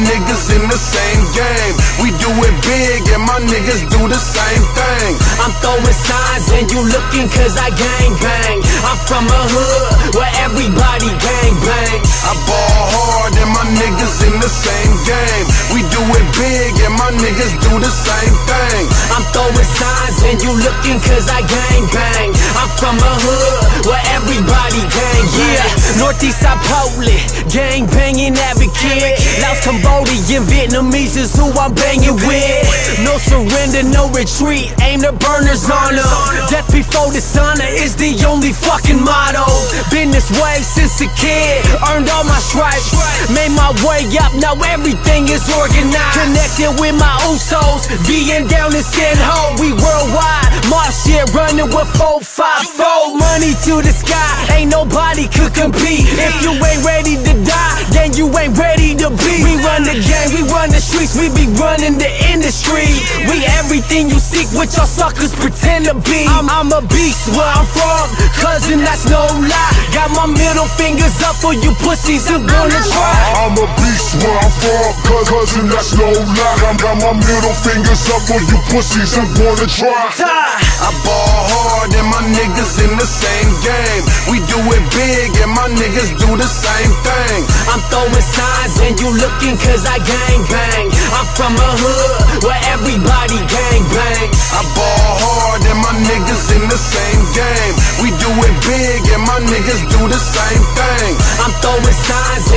niggas in the same game. We do it big and my niggas do the same thing. I'm throwing signs and you looking cause I gang bang. I'm from a hood where everybody gang bang. I ball hard and my niggas in the same game. We do it big and my niggas do the same thing. I'm throwing signs and you looking cause I gang bang. I'm from a hood where everybody gang bang. Yeah, Northeast side Poland, gang banging advocate. Laos, Cambodian, Vietnamese is who I'm banging with. No surrender, no retreat, aim the burners on them. Death before dishonor is the only fucking motto. Been this way since a kid, earned all my stripes. Made my way up, now everything is organized. Connected with my Usos, VN down in San Ho. We worldwide, Mars shit running with 454. Money to the sky, ain't nobody could compete. If you ain't ready to die, then you ain't ready to be. We run the game, we run the streets, we be running the industry. We everything you seek, what y'all suckers pretend to be. I'm a beast where I'm from, cousin, that's no lie. Got my middle fingers up for you pussies, I'm gonna try. I'm a beast where I'm from, cousin, that's no lie. I got my middle fingers up for you pussies, I'm gonna try. I ball hard and my niggas in the same game. We do it big and my niggas do the same thing. I'm throwing signs and you looking cause I gang bang. I'm from a hood where everybody gang bang. I ball hard and my niggas in the same game. We do it big and my niggas do the same thing. I'm throwing signs